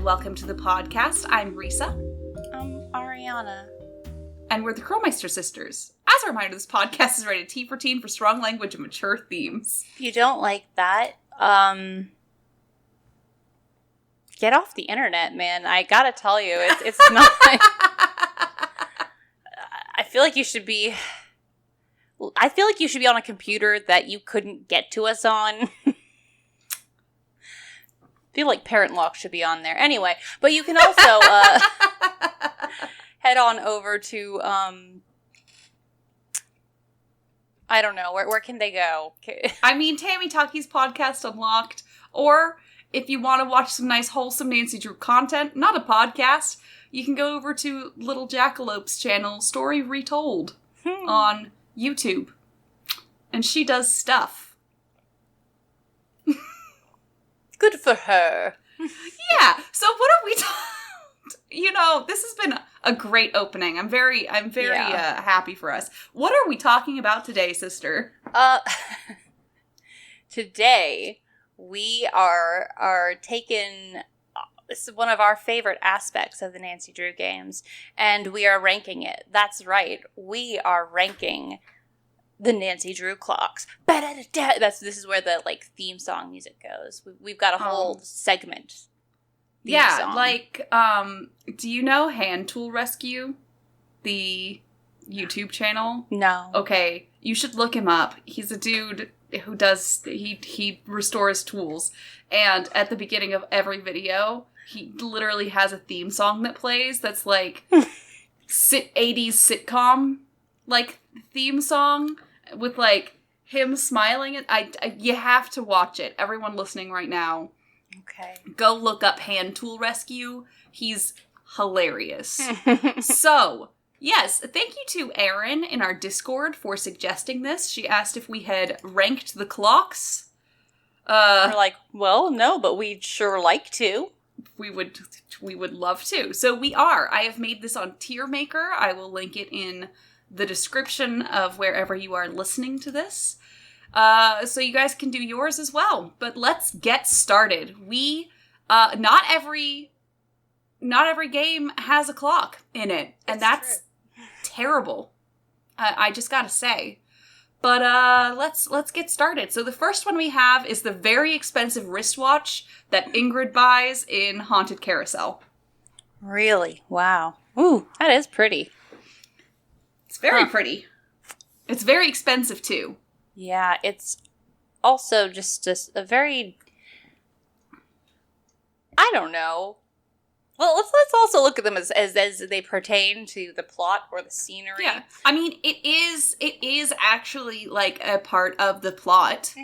and welcome to the podcast. I'm Risa. I'm Ariana. And we're the Krolmeister sisters. As a reminder, this podcast is rated T for teen for strong language and mature themes. If you don't like that, get off the internet, man. I gotta tell you, it's not like... I feel like you should be on a computer that you couldn't get to us on. I feel like parent lock should be on there. Anyway, but you can also head on over to, I don't know, where can they go? I mean, Tammy Talkie's podcast Unlocked, or if you want to watch some nice wholesome Nancy Drew content, not a podcast, you can go over to Little Jackalope's channel, Story Retold, on YouTube. And she does stuff. Good for her. Yeah. So what are we this has been a great opening. I'm very happy for us. What are we talking about today, sister? Today we are taking this is one of our favorite aspects of the Nancy Drew games, and we are ranking it. That's right. We are ranking the Nancy Drew clocks. This is where the theme song music goes. We've got a whole segment. Yeah, song. Do you know Hand Tool Rescue, the YouTube channel? No. Okay, you should look him up. He's a dude who he restores tools, and at the beginning of every video, he literally has a theme song that plays that's like 80s sitcom theme song with him smiling. You have to watch it. Everyone listening right now. Okay. Go look up Hand Tool Rescue. He's hilarious. So, yes, thank you to Erin in our Discord for suggesting this. She asked if we had ranked the clocks. We're like, well, no, but we'd sure like to. We would love to. So we are. I have made this on Tier Maker. I will link it in the description of wherever you are listening to this. So you guys can do yours as well. But let's get started. We, not every game has a clock in it. And that's terrible. I just gotta say. But, let's get started. So the first one we have is the very expensive wristwatch that Ingrid buys in Haunted Carousel. Really? Wow. Ooh, that is pretty. It's very pretty. It's very expensive, too. Yeah, it's also just a very... I don't know. Well, let's also look at them as they pertain to the plot or the scenery. Yeah, I mean, it is actually, a part of the plot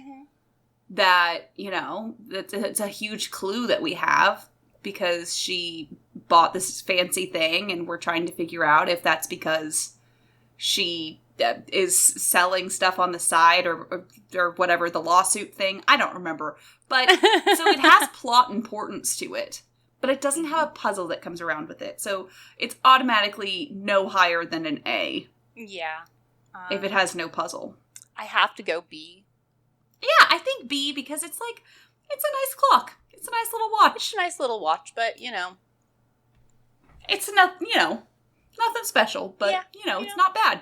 that, it's a huge clue that we have because she bought this fancy thing and we're trying to figure out if that's because she is selling stuff on the side or whatever, the lawsuit thing. I don't remember. But, so it has plot importance to it. But it doesn't have a puzzle that comes around with it. So it's automatically no higher than an A. Yeah. If it has no puzzle. I have to go B. Yeah, I think B because it's it's a nice clock. It's a nice little watch. It's a nice little watch, but, It's nothing special, but, it's not bad.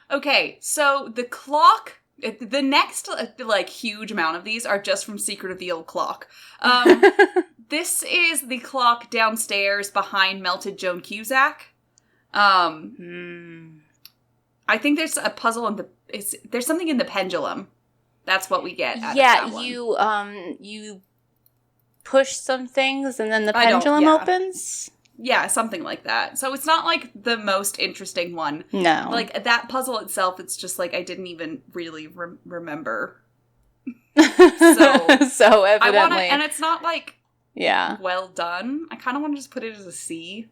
Okay, so the clock... The next, huge amount of these are just from Secret of the Old Clock. This is the clock downstairs behind Melted Joan Cusack. I think there's a puzzle there's something in the pendulum. That's what we get out of that one. You push some things and then the pendulum opens? Yeah, something like that. So it's not, the most interesting one. No. That puzzle itself, it's just, I didn't even really remember. So evidently. And it's not, yeah, well done. I kind of want to just put it as a C.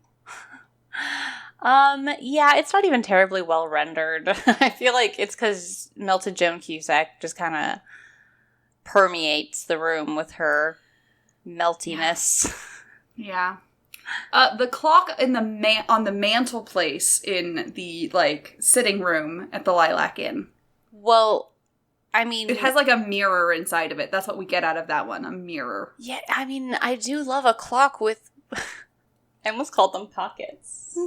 Yeah, it's not even terribly well rendered. I feel like it's because Melted Joan Cusack just kind of permeates the room with her meltiness. Yeah. The clock in on the mantelpiece in the sitting room at the Lilac Inn. Well, I mean... It has, like, a mirror inside of it. That's what we get out of that one, a mirror. Yeah, I mean, I do love a clock with... I almost called them pockets.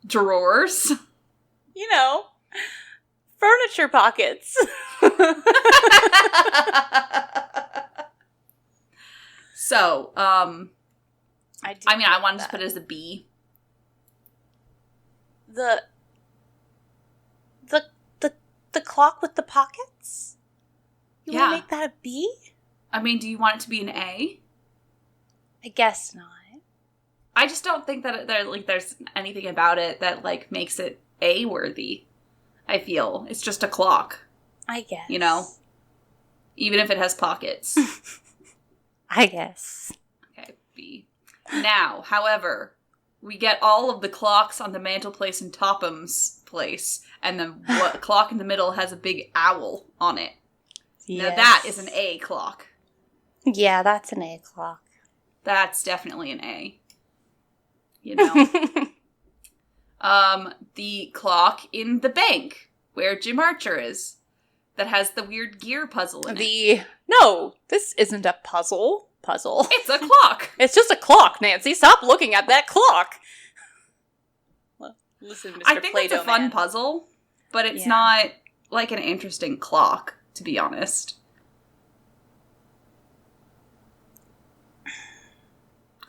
Drawers? You know, furniture pockets. So, I wanted to put it as a B. The clock with the pockets? You want to make that a B? I mean, do you want it to be an A? I guess not. I just don't think that there's anything about it that, like, makes it A-worthy. I feel. It's just a clock. I guess. You know? Even if it has pockets. I guess. Okay, B. Now, however, we get all of the clocks on the mantelpiece in Topham's place, and the clock in the middle has a big owl on it. Yes. Now that is an A clock. Yeah, that's an A clock. That's definitely an A. You know? The clock in the bank, where Jim Archer is, that has the weird gear puzzle in it. No, this isn't a puzzle. It's a clock. It's just a clock, Nancy. Stop looking at that clock. Well, listen, Mr. I think Play-Doh it's a fun Man. puzzle, but it's not, like, an interesting clock, to be honest.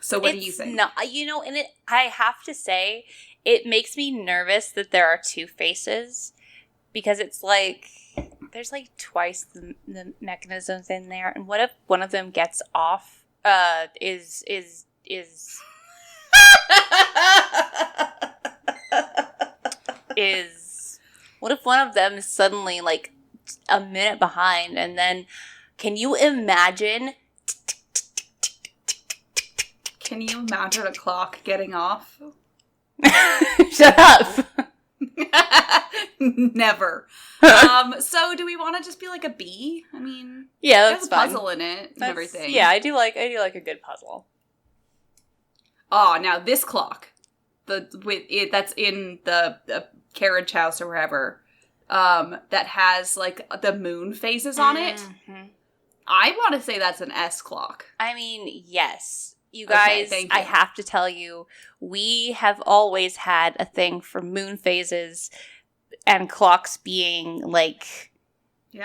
So what do you think? I have to say, it makes me nervous that there are two faces, because it's like, there's like twice the mechanisms in there, and what if one of them gets off, is what if one of them is suddenly like a minute behind, and then, can you imagine? Can you imagine a clock getting off? Shut up. Never. So do we want to just be like a B? I mean, yeah, that's fun. There's a puzzle in it and everything. Yeah, I do like a good puzzle. Oh, now this clock, that's in the carriage house or wherever, that has like the moon phases on it. I want to say that's an S clock. I mean, yes. You guys, okay, I have to tell you, we have always had a thing for moon phases and clocks being, like,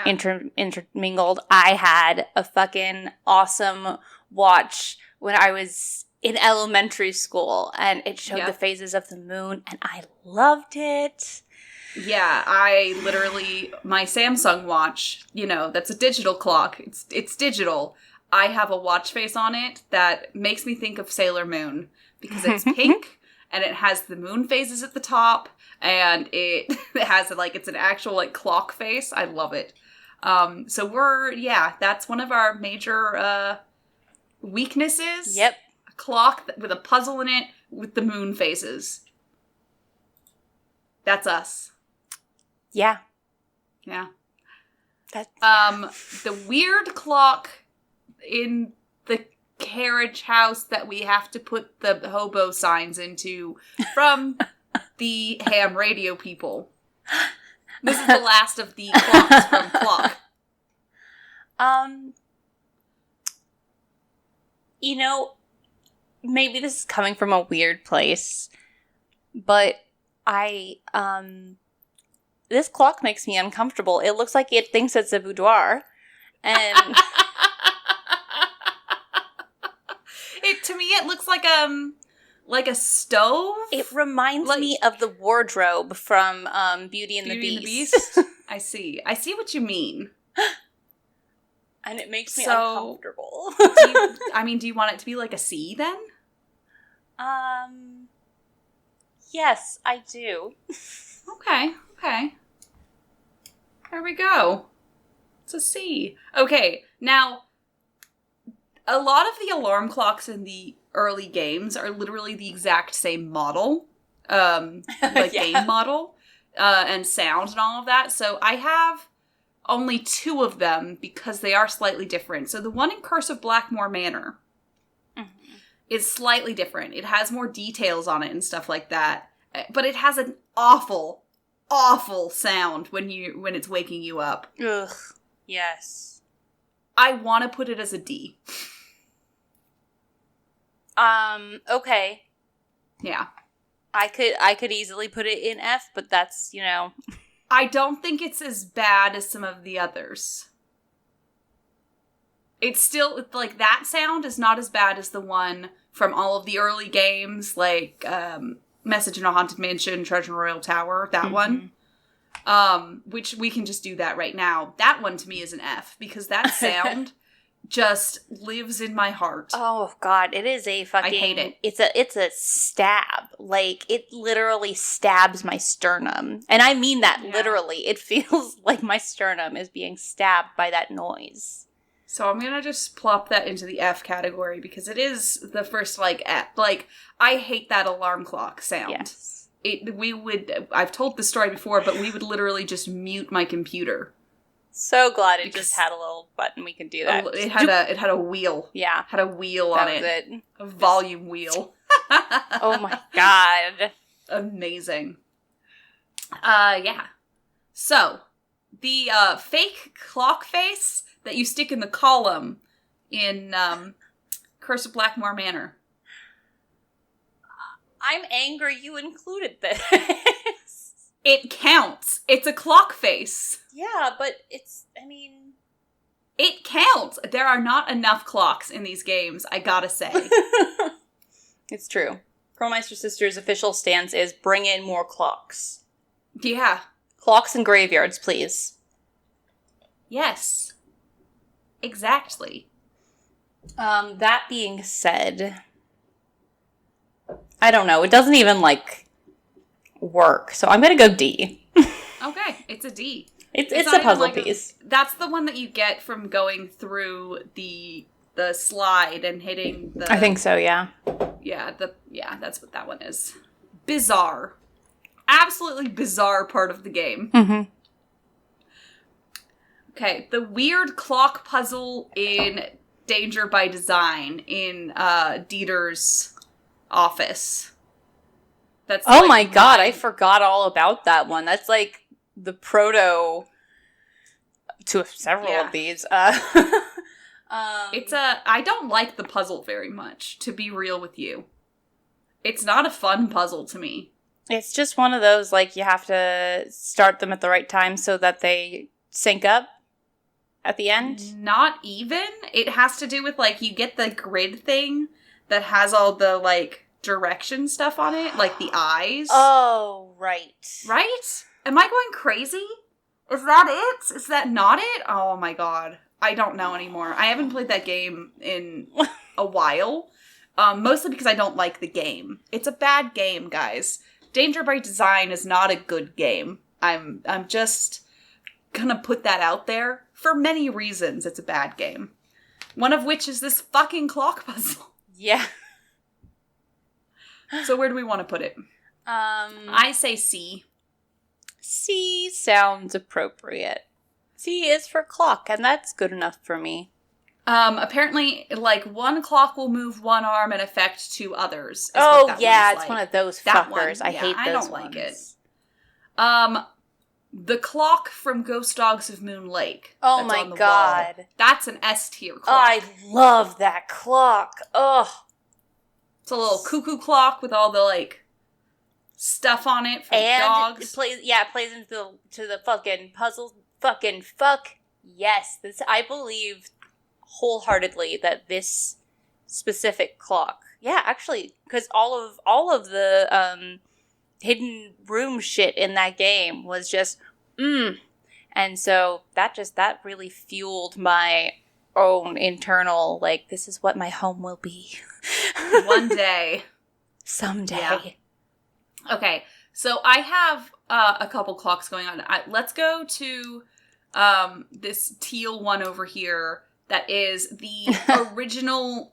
intermingled. I had a fucking awesome watch when I was in elementary school, and it showed the phases of the moon, and I loved it. Yeah, my Samsung watch, that's a digital clock. It's digital. I have a watch face on it that makes me think of Sailor Moon because it's pink and it has the moon phases at the top and it has it's an actual like clock face. I love it. So that's one of our major weaknesses. Yep. A clock with a puzzle in it with the moon phases. That's us. Yeah. Yeah. The weird clock in the carriage house that we have to put the hobo signs into from the ham radio people. This is the last of the clocks from Clock. Maybe this is coming from a weird place, but this clock makes me uncomfortable. It looks like it thinks it's a boudoir, and to me it looks like a stove. It reminds me of the wardrobe from Beauty and the Beast. I see what you mean. And it makes me uncomfortable. Do you want it to be like a C then? Yes, I do. Okay. There we go. It's a C. Okay, now, a lot of the alarm clocks in the early games are literally the exact same model, game model, and sound and all of that. So I have only 2 of them because they are slightly different. So the one in Curse of Blackmore Manor is slightly different. It has more details on it and stuff like that. But it has an awful, awful sound when it's waking you up. Ugh. Yes. I want to put it as a D. Okay. Yeah. I could easily put it in F, but that's, I don't think it's as bad as some of the others. It's still, like, that sound is not as bad as the one from all of the early games, like, Message in a Haunted Mansion, Treasure Royal Tower, that one. Which we can just do that right now. That one to me is an F, because that sound just lives in my heart. Oh God, it is a fucking. I hate it. It's a stab. Like it literally stabs my sternum, and I mean that literally. It feels like my sternum is being stabbed by that noise. So I'm gonna just plop that into the F category because it is the first F. Like I hate that alarm clock sound. Yes. I've told this story before, but we would literally just mute my computer. So glad it just had a little button we could do that. It had a wheel. Yeah. Had a wheel on it. That was it. A volume wheel. Oh my God. Amazing. Yeah. So, the fake clock face that you stick in the column in Curse of Blackmore Manor. I'm angry you included this. It counts. It's a clock face. Yeah, but it counts. There are not enough clocks in these games, I gotta say. It's true. Krolmeister Sisters' official stance is bring in more clocks. Yeah. Clocks and graveyards, please. Yes. Exactly. That being said, I don't know. It doesn't even, work. So I'm going to go D. Okay. It's a D. It's a puzzle piece. That's the one that you get from going through the slide and hitting the... I think so, yeah. Yeah, that's what that one is. Bizarre. Absolutely bizarre part of the game. Mm-hmm. Okay, the weird clock puzzle in Danger by Design in Dieter's office. That's oh my God, I forgot all about that one. That's the proto to several of these. I don't like the puzzle very much, to be real with you. It's not a fun puzzle to me. It's just one of those, you have to start them at the right time so that they sync up at the end. Not even. It has to do with, you get the grid thing that has all the, direction stuff on it, like the eyes. Oh, right. Right? Am I going crazy? Is that it? Is that not it? Oh my God. I don't know anymore. I haven't played that game in a while. Mostly because I don't like the game. It's a bad game, guys. Danger by Design is not a good game. I'm just gonna put that out there. For many reasons, it's a bad game. One of which is this fucking clock puzzle. Yeah. So where do we want to put it? I say C. C sounds appropriate. C is for clock, and that's good enough for me. Apparently, one clock will move one arm and affect two others. Oh, yeah, it's one of those fuckers. I hate those I don't ones. like it. The clock from Ghost Dogs of Moon Lake. Oh my God. Wall. That's an S tier clock. I love that clock. Ugh. It's a little cuckoo clock with all the, stuff on it for the dogs. It plays into the fucking puzzle. Fucking fuck. Yes. I believe wholeheartedly that this specific clock. Yeah, actually, because all of the hidden room shit in that game was just and so that really fueled my own internal this is what my home will be. One day. Someday. Yeah. Okay, so I have a couple clocks going on. Let's go to this teal one over here that is the original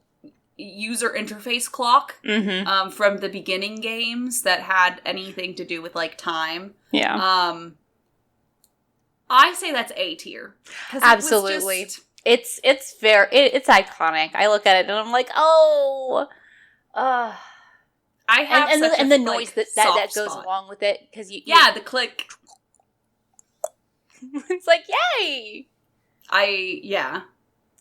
user interface clock from the beginning games that had anything to do with time. Yeah. I say that's A tier. Absolutely. It's iconic. I look at it and I'm like, oh, I have and the noise that goes along with it because the click. It's like, yay. Yeah.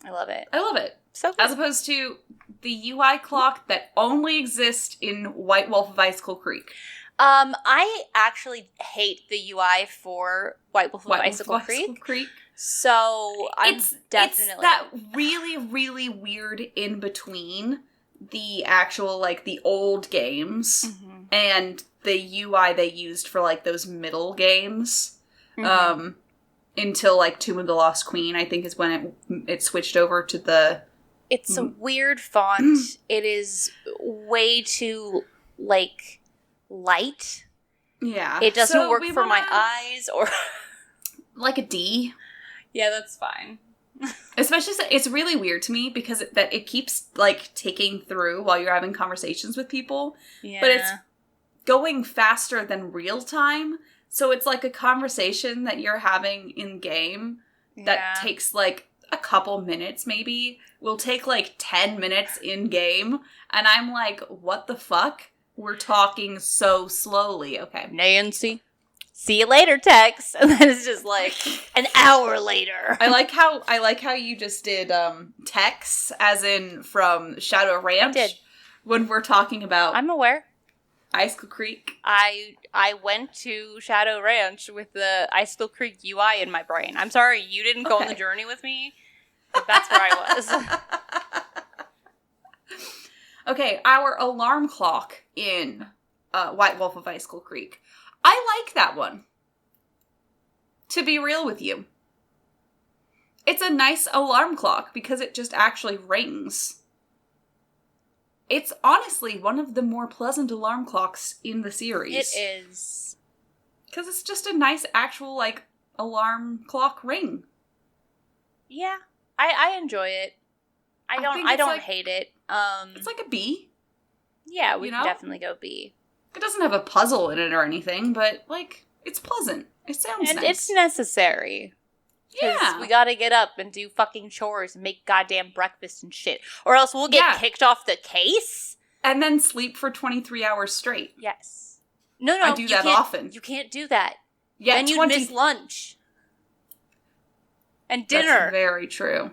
I love it. I love it. So good. As opposed to the UI clock that only exists in White Wolf of Icicle Creek. I actually hate the UI for White Wolf of Icicle Creek. So it's that really, really weird in between the actual, like, the old games and the UI they used for, like, those middle games. Until, like, Tomb of the Lost Queen, I think is when it switched over to the... It's a weird font. It is way too, like, light. Yeah. It doesn't work for my eyes or... like a D. Yeah, that's fine. Especially, it's really weird to me because it keeps, like, ticking through while you're having conversations with people. Yeah. But it's going faster than real time. So it's like a conversation that you're having in-game that takes, like, a couple minutes, maybe. Will take, like, 10 minutes in-game. And I'm like, what the fuck? We're talking so slowly. Okay. Nancy. See you later, text. And then it's just, like, an hour later. I like how you just did text, as in from Shadow Ranch. I did. When we're talking about... I'm aware. Icicle Creek. I went to Shadow Ranch with the Icicle Creek UI in my brain. I'm sorry, you didn't go on the journey with me, but that's where I was. Okay, our alarm clock in White Wolf of Icicle Creek. I like that one. To be real with you. It's a nice alarm clock because it just actually rings. It's honestly one of the more pleasant alarm clocks in the series. It is. Because it's just a nice actual, like, alarm clock ring. Yeah. I enjoy it. I don't hate it. It's like a B. Yeah, we can definitely go B. It doesn't have a puzzle in it or anything, but, like, it's pleasant. It sounds nice. And it's necessary. Yeah. We gotta get up and do fucking chores and make goddamn breakfast and shit. Or else we'll get kicked off the case. And then sleep for 23 hours straight. Yes. No, I do that often. You can't do that. Yeah, then you'd miss lunch. And dinner. That's very true.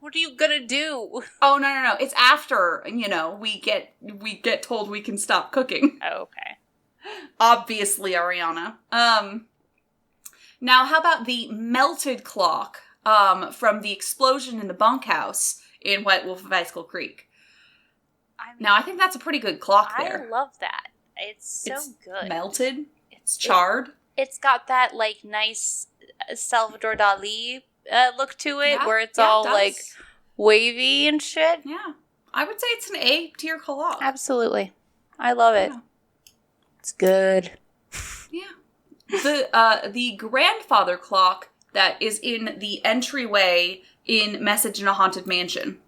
What are you gonna do? Oh, no. It's after, we get told we can stop cooking. Oh, okay. Obviously, Ariana. Now, how about the melted clock from the explosion in the bunkhouse in White Wolf of Icicle Creek? Now, I think that's a pretty good clock there. I love that. It's good. Melted. It's charred. It's got that, like, nice Salvador Dali look to it, where it's all, like, wavy and shit. Yeah. I would say it's an A tier clock. Absolutely. I love it. Yeah. It's good. Yeah. The grandfather clock that is in the entryway in Message in a Haunted Mansion.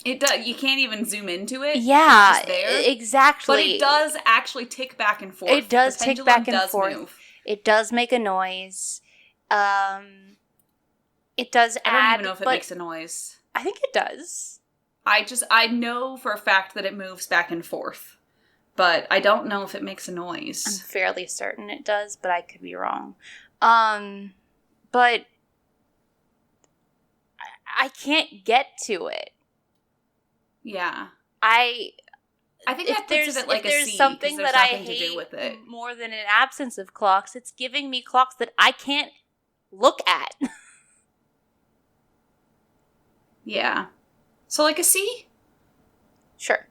It does. You can't even zoom into it. Yeah, exactly. But it does actually tick back and forth. It does tick back and forth. Move. It does make a noise. It does add. I don't even know if it makes a noise. I think it does. I know for a fact that it moves back and forth. But I don't know if it makes a noise. I'm fairly certain it does, but I could be wrong. But I can't get to it. Yeah. I think that puts it like a C. If there's something that I hate with it more than an absence of clocks, it's giving me clocks that I can't look at. Yeah. So like a C? Sure.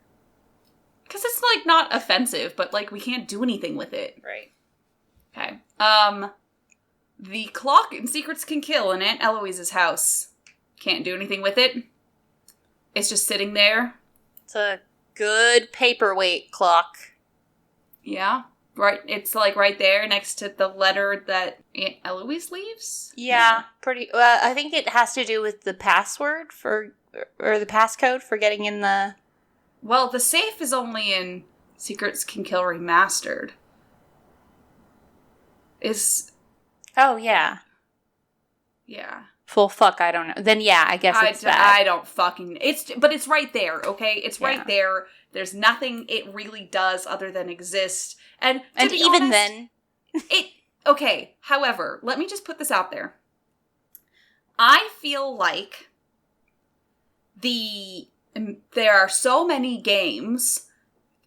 Because it's, like, not offensive, but, like, we can't do anything with it. Right. Okay. The clock in Secrets Can Kill in Aunt Eloise's house. Can't do anything with it. It's just sitting there. It's a good paperweight clock. Yeah. Right. It's, like, right there next to the letter that Aunt Eloise leaves. Yeah. Pretty. I think it has to do with the password or the passcode for getting in the... Well, the safe is only in Secrets Can Kill Remastered. Oh, yeah. Yeah. Full fuck, I don't know. Then, yeah, I guess it's that. I don't fucking... But it's right there, okay? It's right there. There's nothing it really does other than exist. And even then... Okay, however, let me just put this out there. I feel like there are so many games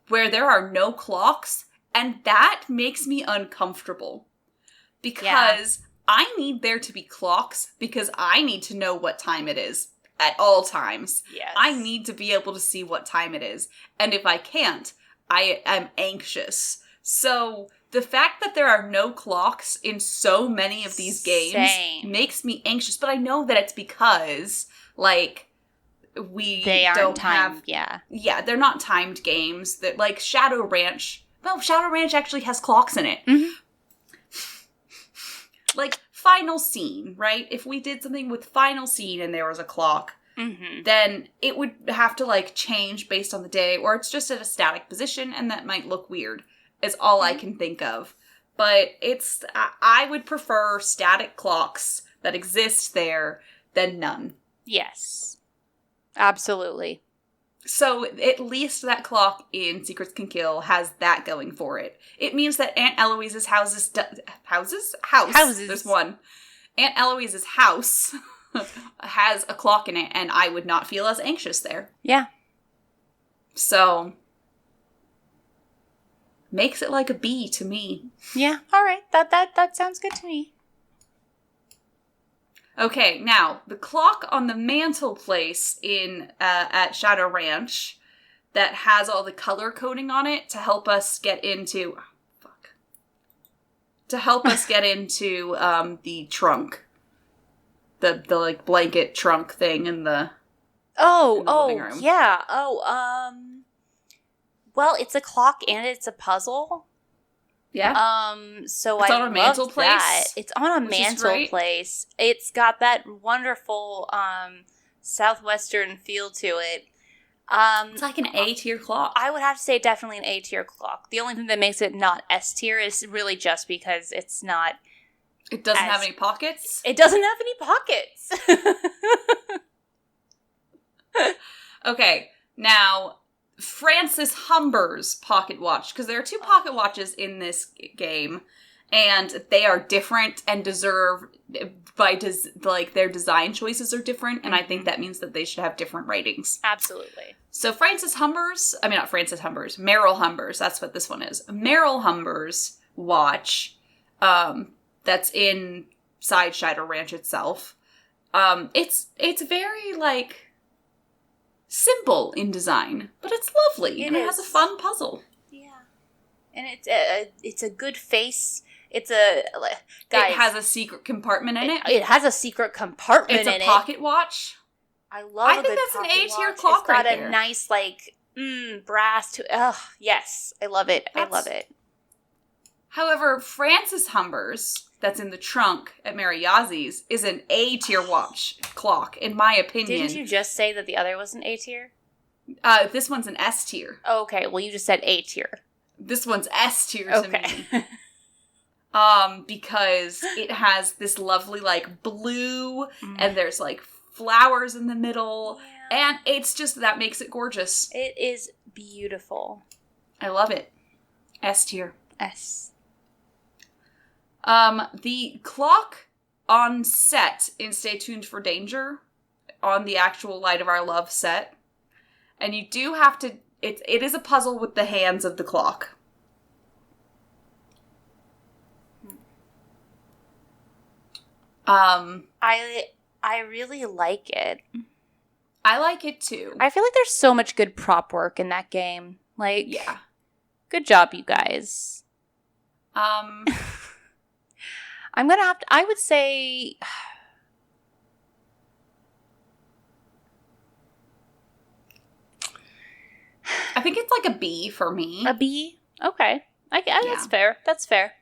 where there are no clocks, and that makes me uncomfortable. Because I need there to be clocks, because I need to know what time it is at all times. Yes. I need to be able to see what time it is. And if I can't, I am anxious. So the fact that there are no clocks in so many of these games makes me anxious. But I know that it's because, like, they aren't timed, Yeah, they're not timed games. That, like, Shadow Ranch. Well, Shadow Ranch actually has clocks in it. Mm-hmm. Like, final scene, right? If we did something with final scene and there was a clock, then it would have to, like, change based on the day, or it's just at a static position, and that might look weird, is all I can think of. But I would prefer static clocks that exist there than none. Yes. Absolutely. So at least that clock in Secrets Can Kill has that going for it. It means that Aunt Eloise's house. There's one. Aunt Eloise's house has a clock in it, and I would not feel as anxious there. Yeah. So makes it like a B to me. Yeah. All right. That sounds good to me. Okay, now, the clock on the mantelpiece at Shadow Ranch that has all the color coding on it to help us get into... To help us get into the trunk. The like, blanket trunk thing in the living room. Yeah. Well, it's a clock and it's a puzzle. Yeah. So it's I on a mantelpiece. That. It's on a mantelpiece. It's got that wonderful southwestern feel to it. It's like an A-tier clock. I would have to say definitely an A-tier clock. The only thing that makes it not S-tier is really just because it's not... It doesn't have any pockets? It doesn't have any pockets. Okay, now... Francis Humber's pocket watch, because there are two pocket watches in this game, and they are different and deserve their design choices are different, and I think that means that they should have different ratings. Absolutely. So Merrill Humber's, that's what this one is. Merrill Humber's watch, that's inside Shadow Ranch itself. It's very, like, simple in design, but it's lovely. It has a fun puzzle. Yeah. And it's a good face. It has a secret combracement in it. It has a secret compartment in it. It's a pocket watch. I think that's an A-tier clock right there. It's got a nice, like, brass to... Oh, yes. I love it. I love it. However, Francis Humber's, that's in the trunk at Mary Yazie's, is an A-tier watch clock, in my opinion. Didn't you just say that the other was an A-tier? This one's an S-tier. Oh, okay, well, you just said A-tier. This one's S-tier to me. Because it has this lovely, like, blue, and there's, like, flowers in the middle, and it's just, that makes it gorgeous. It is beautiful. I love it. S-tier. S. The clock on set in Stay Tuned for Danger, on the actual Light of Our Love set, and you do have to, it is a puzzle with the hands of the clock. I really like it. I like it too. I feel like there's so much good prop work in that game. Like, yeah. Good job, you guys. I'm gonna have to, I would say... I think it's like a B for me. A B? Okay. That's fair. That's fair.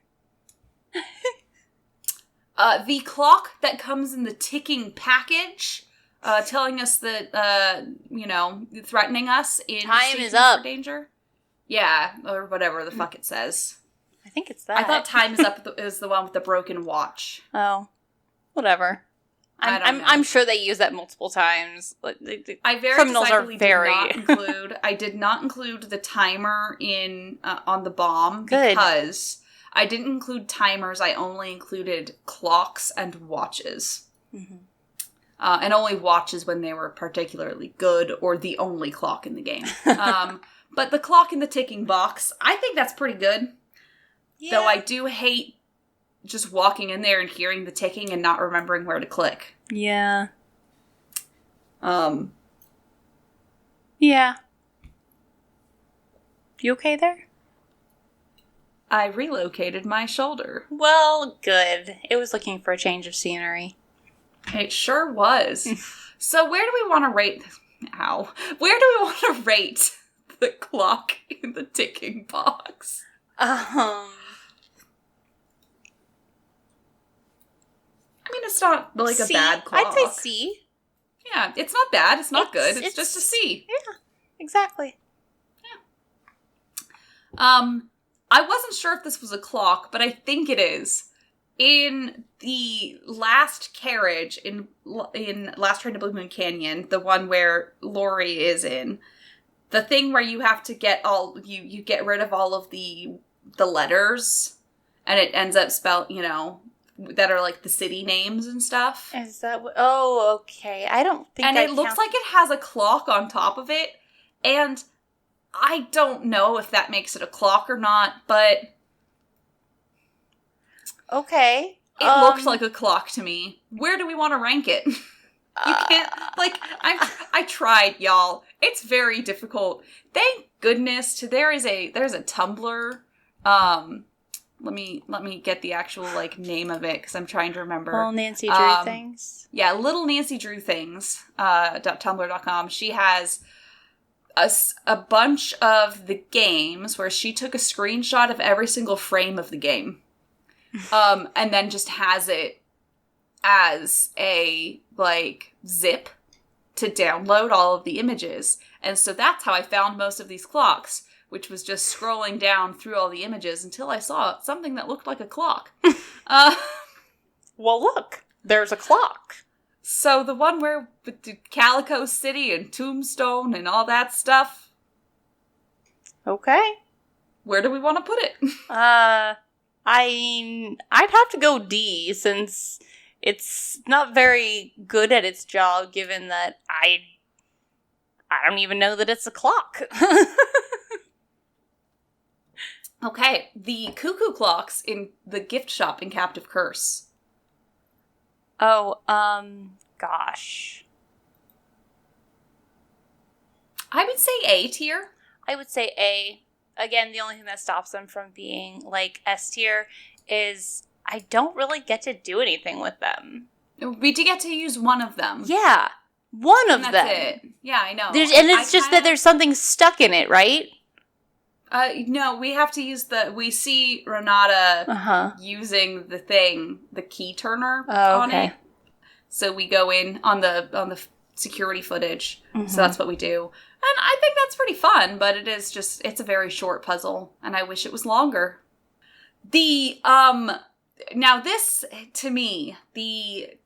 The clock that comes in the ticking package, telling us that, threatening us in time is up. For danger. Yeah, or whatever the fuck it says. I think it's that. I thought time is up is the one with the broken watch. Oh, whatever. I'm sure they use that multiple times. I very criminals are very. I did not include the timer in on the bomb Good. because I didn't include timers. I only included clocks and watches. Mm-hmm. And only watches when they were particularly good or the only clock in the game. But the clock in the ticking box, I think that's pretty good. Yeah. Though I do hate just walking in there and hearing the ticking and not remembering where to click. Yeah. Yeah. You okay there? I relocated my shoulder. Well, good. It was looking for a change of scenery. It sure was. So where do we want to rate... Ow. Where do we want to rate the clock in the ticking box? I mean, it's not like C. A bad clock. I'd say C. Yeah, it's not bad. It's not good. It's just a C. Yeah, exactly. Yeah. I wasn't sure if this was a clock, but I think it is. In the last carriage in Last Train to Blue Moon Canyon, the one where Lori is in, the thing where you have to get you get rid of all of the letters, and it ends up that are like the city names and stuff. Is that what? Oh, okay. I don't think. And it looks like it has a clock on top of it, and I don't know if that makes it a clock or not, but okay. It looks like a clock to me. Where do we want to rank it? You can't, I tried, y'all. It's very difficult. Thank goodness there's a Tumblr. Let me get the actual, name of it, because I'm trying to remember. Little Nancy Drew Things? Yeah, Little Nancy Drew Things, .tumblr.com. She has a bunch of the games where she took a screenshot of every single frame of the game. And then just has it as a, zip to download all of the images. And so that's how I found most of these clocks, which was just scrolling down through all the images until I saw something that looked like a clock. Well, look, there's a clock. So the one where with the Calico City and Tombstone and all that stuff. Okay. Where do we want to put it? I'd have to go D, since it's not very good at its job, given that I don't even know that it's a clock. Okay, the cuckoo clocks in the gift shop in Captive Curse. Oh, gosh. I would say A tier. I would say A. Again, the only thing that stops them from being, S tier is I don't really get to do anything with them. We do get to use one of them. Yeah, one of them. That's it. Yeah, I know. It's just that there's something stuck in it, right? No, we have to use we see Renata using the key turner on it. So we go in on the security footage. Mm-hmm. So that's what we do. And I think that's pretty fun, but it's a very short puzzle, and I wish it was longer. Now this, to me, the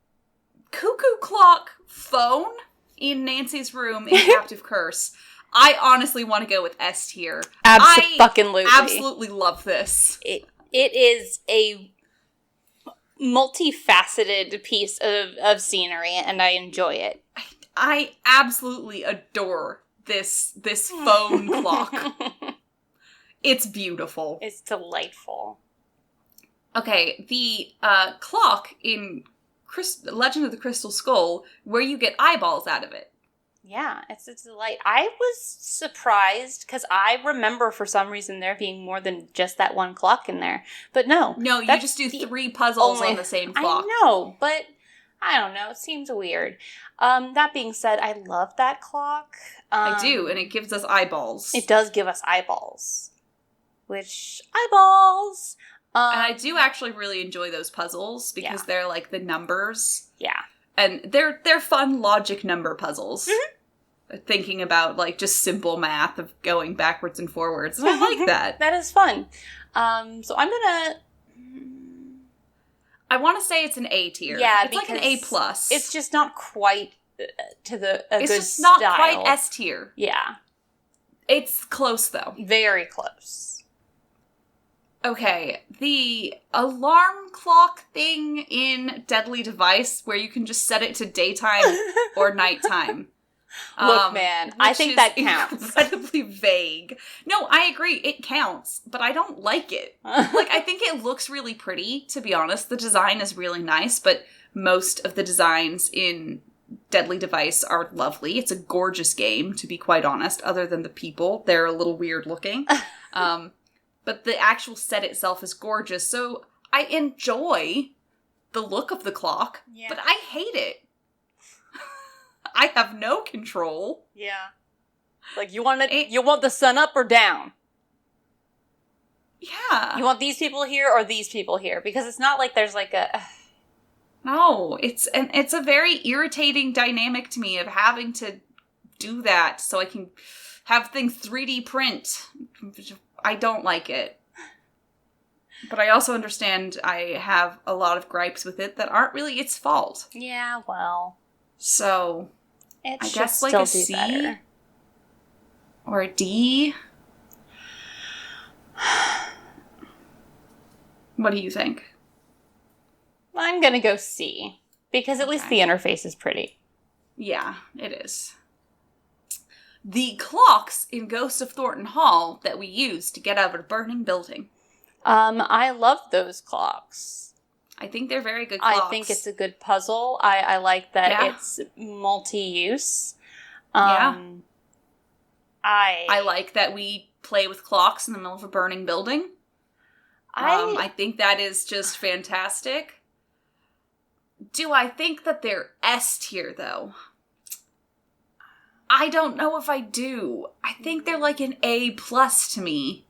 cuckoo clock phone in Nancy's room in Captive Curse, I honestly want to go with S tier. Absolutely. I absolutely love this. It is a multifaceted piece of scenery, and I enjoy it. I absolutely adore this phone clock. It's beautiful. It's delightful. Okay, the clock in Legend of the Crystal Skull, where you get eyeballs out of it. Yeah, it's a delight. I was surprised because I remember for some reason there being more than just that one clock in there. But no. No, you just do 3 puzzles on the same clock. I know, but I don't know. It seems weird. That being said, I love that clock. I do, and it gives us eyeballs. It does give us eyeballs. Eyeballs! And I do actually really enjoy those puzzles because they're like the numbers. Yeah. And they're fun logic number puzzles. Mm-hmm. Thinking about just simple math of going backwards and forwards. And I like that. That is fun. So I'm gonna... I want to say it's an A tier. Yeah, it's like an A plus. It's just not quite to the a it's good just not style. Quite S tier. Yeah. It's close though. Very close. Okay, the alarm clock thing in Deadly Device where you can just set it to daytime or nighttime. Look, man, I think that counts. Incredibly vague. No, I agree, it counts, but I don't like it. Like, I think it looks really pretty, to be honest. The design is really nice, but most of the designs in Deadly Device are lovely. It's a gorgeous game, to be quite honest, other than the people. They're a little weird looking. But the actual set itself is gorgeous, so I enjoy the look of the clock, but I hate it. I have no control. Yeah. Like, you want the sun up or down? Yeah. You want these people here or these people here? Because it's not like there's like a... No, it's a very irritating dynamic to me of having to do that so I can have things 3D print. I don't like it. But I also understand I have a lot of gripes with it that aren't really its fault. Yeah, well. So, it I guess like a C better. Or a D. What do you think? I'm gonna go C. Because at least the interface is pretty. Yeah, it is. The clocks in Ghost of Thornton Hall that we use to get out of a burning building. I love those clocks. I think they're very good clocks. I think it's a good puzzle. I like that it's multi-use. I like that we play with clocks in the middle of a burning building. I think that is just fantastic. Do I think that they're S tier, though? I don't know if I do. I think they're like an A+ to me.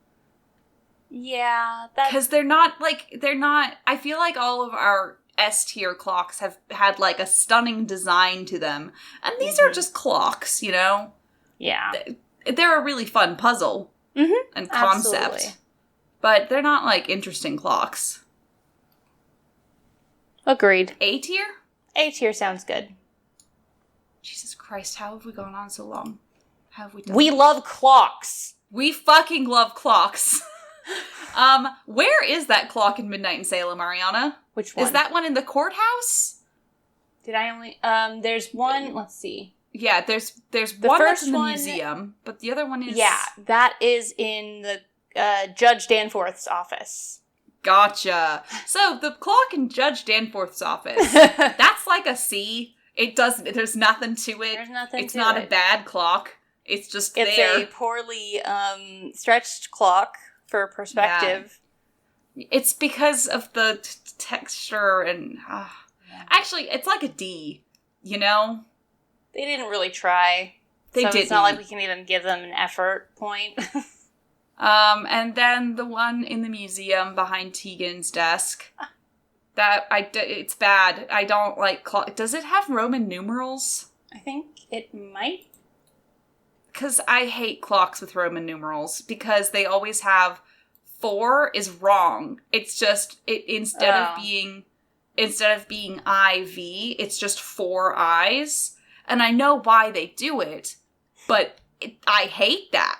Yeah. Because they're not, I feel like all of our S tier clocks have had like a stunning design to them. And these are just clocks, you know? Yeah. They're a really fun puzzle and concept. Absolutely. But they're not like interesting clocks. Agreed. A tier? A tier sounds good. Jesus Christ, how have we gone on so long? How have we done We love clocks. We fucking love clocks. Where is that clock in Midnight in Salem, Ariana? Which one? Is that one in the courthouse? Did I only... there's one... Let's see. Yeah, there's one that's in the museum, but the other one is... Yeah, that is in the Judge Danforth's office. Gotcha. So, the clock in Judge Danforth's office, that's like a C. It doesn't... There's nothing to it. There's nothing to it. It's not a bad clock. It's just there. It's a poorly stretched clock for perspective. Yeah. It's because of the texture and... Actually, it's like a D, you know? They didn't really try. They didn't. It's not like we can even give them an effort point. And then the one in the museum behind Tegan's desk. It's bad. I don't like clock. Does it have Roman numerals? I think it might. Because I hate clocks with Roman numerals because they always have 4 is wrong. It's just instead of being IV, it's just 4 I's. And I know why they do it, but I hate that.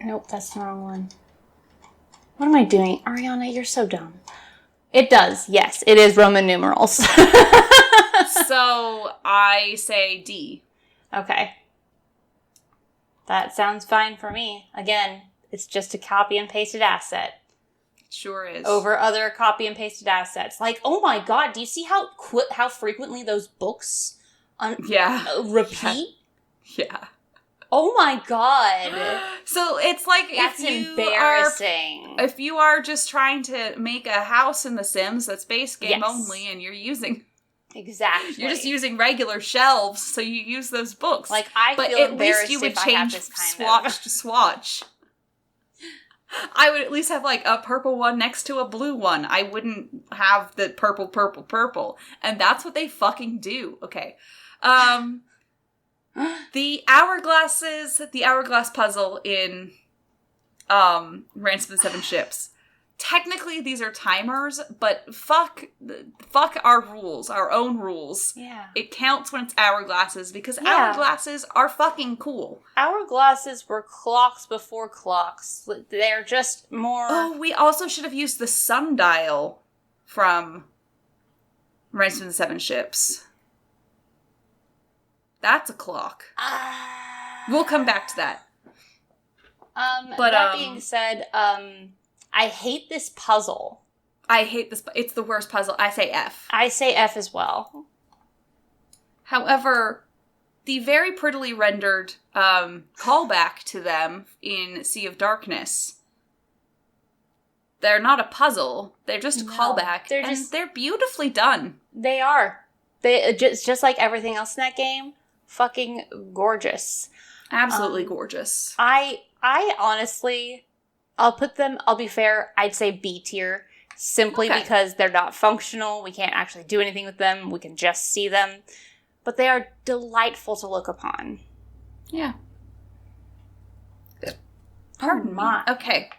Nope, that's the wrong one. What am I doing? Ariana, you're so dumb. It does, yes. It is Roman numerals. So, I say D. Okay. That sounds fine for me. Again, it's just a copy and pasted asset. It sure is. Over other copy and pasted assets. Like, oh my god, do you see how frequently those books repeat? Yeah. Oh my god. So it's like that's embarrassing. If you are just trying to make a house in The Sims that's base game only and you're using... Exactly. You're just using regular shelves, so you use those books. Like, I feel embarrassed if I have this kind swatch to swatch. I would at least have, like, a purple one next to a blue one. I wouldn't have the purple, purple, purple. And that's what they fucking do. Okay. The hourglass puzzle in Ransom of the Seven Ships. technically these are timers, but fuck our rules, our own rules. Yeah. It counts when it's hourglasses because hourglasses are fucking cool. Hourglasses were clocks before clocks. They're just more... Oh, we also should have used the sundial from Rise of the Seven Ships. That's a clock. We'll come back to that. But that being said, I hate this puzzle. I hate this. It's the worst puzzle. I say F. I say F as well. However, the very prettily rendered callback to them in Sea of Darkness, they're not a puzzle. They're just a callback. They're beautifully done. They are. Just like everything else in that game, fucking gorgeous. Absolutely gorgeous. I honestly... I'll be fair, I'd say B tier, simply because they're not functional, we can't actually do anything with them, we can just see them, but they are delightful to look upon. Yeah. Pardon my... Okay.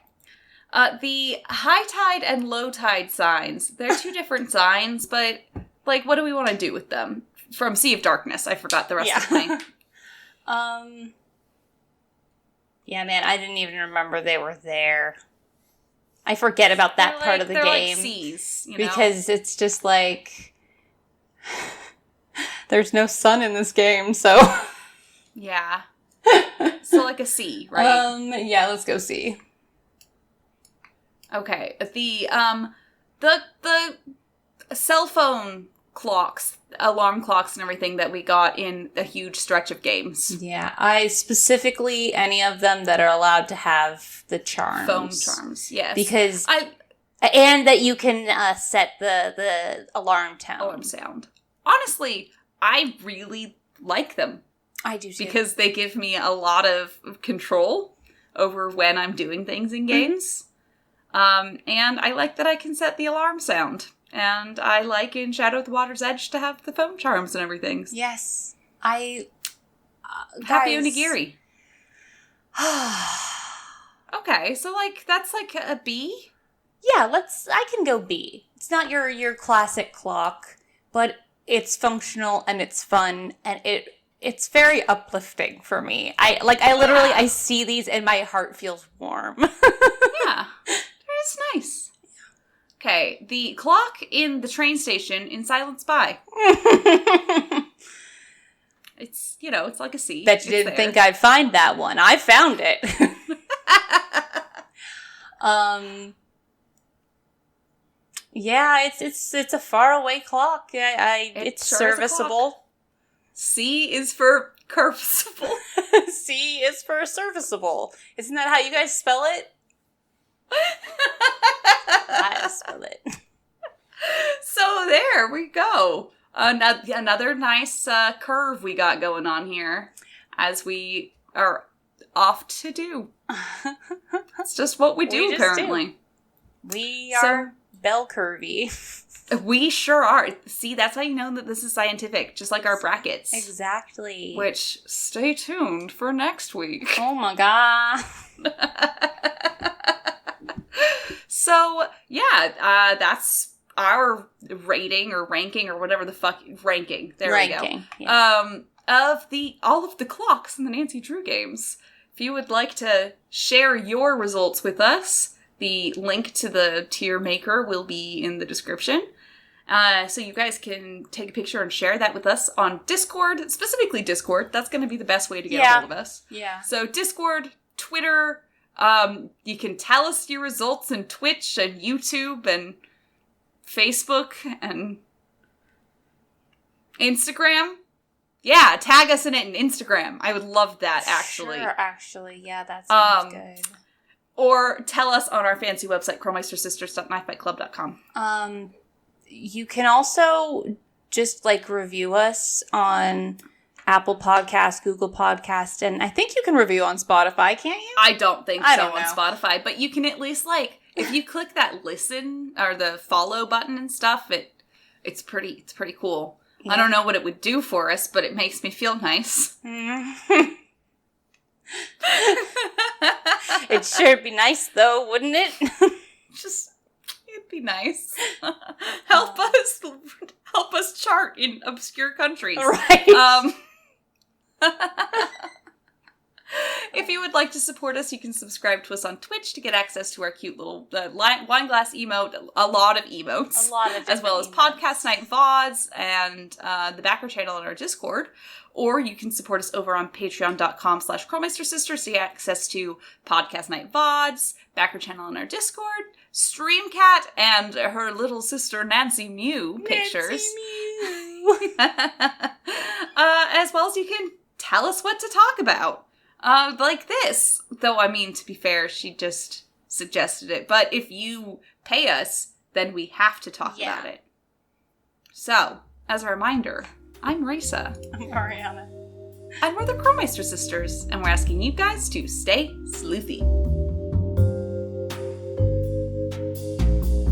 The high tide and low tide signs, they're two different signs, but, like, what do we want to do with them? From Sea of Darkness, I forgot the rest of the thing. Yeah, man, I didn't even remember they were there. I forget about that part of the game. Like seas, you know? Because it's just like... There's no sun in this game, so... Yeah. So like a sea, right? Yeah, let's go sea. Okay. The cell phone clocks, alarm clocks and everything that we got in a huge stretch of games. Yeah, I specifically any of them that are allowed to have the charms. Phone charms, yes. Because and that you can set the alarm tone. Alarm sound. Honestly, I really like them. I do too. Because they give me a lot of control over when I'm doing things in games. And I like that I can set the alarm sound. And I like in Shadow of the Water's Edge to have the phone charms and everything. Yes. Happy onigiri. Okay, so like that's like a B? Yeah, I can go B. It's not your classic clock, but it's functional and it's fun and it's very uplifting for me. I see these and my heart feels warm. Yeah. It's nice. Okay, the clock in the train station in Silent Spy. It's, it's like a C. Bet you didn't think I'd find that one. I found it. Yeah, it's a faraway clock. It's sure serviceable. C is for serviceable. C is for serviceable. Isn't that how you guys spell it? I spell it. So there we go. Another nice curve we got going on here as we are off to do. It's just what we do, apparently. We are bell curvy. We sure are. See, that's how you know that this is scientific, just like our brackets. Exactly. Which, stay tuned for next week. Oh my god. So, yeah, that's our rating or ranking or whatever the fuck. Ranking. There we go. Yeah. Of all of the clocks in the Nancy Drew games. If you would like to share your results with us, the link to the tier maker will be in the description. So you guys can take a picture and share that with us on Discord, specifically Discord. That's going to be the best way to get a hold of us. Yeah. So Discord, Twitter, you can tell us your results in Twitch and YouTube and Facebook and Instagram. Yeah, tag us in it in Instagram. I would love that, actually. Sure, actually. Yeah, that sounds good. Or tell us on our fancy website, krolmeistersisters.knifefightclub.com. You can also just, review us on Apple Podcasts, Google Podcasts, and I think you can review on Spotify, can't you? I don't think so on Spotify, but you can at least, if you click that listen or the follow button and stuff, it's pretty cool. Yeah. I don't know what it would do for us, but it makes me feel nice. It sure be nice, though, wouldn't it? Just, it'd be nice. Help us chart in obscure countries. Right. If you would like to support us, you can subscribe to us on Twitch to get access to our cute little wine glass emote, a lot of emotes. As well as Podcast Night VODs and the backer channel in our Discord. Or you can support us over on patreon.com/Krolmeister Sisters to get access to Podcast Night VODs, backer channel in our Discord, Streamcat, and her little sister Nancy Mew pictures. Nancy Mew. As well as you can tell us what to talk about. Like this. Though, I mean, to be fair, she just suggested it. But if you pay us, then we have to talk about it. So, as a reminder, I'm Risa. I'm Ariana. And we're the Krolmeister Sisters. And we're asking you guys to stay sleuthy.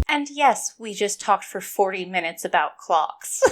And yes, we just talked for 40 minutes about clocks.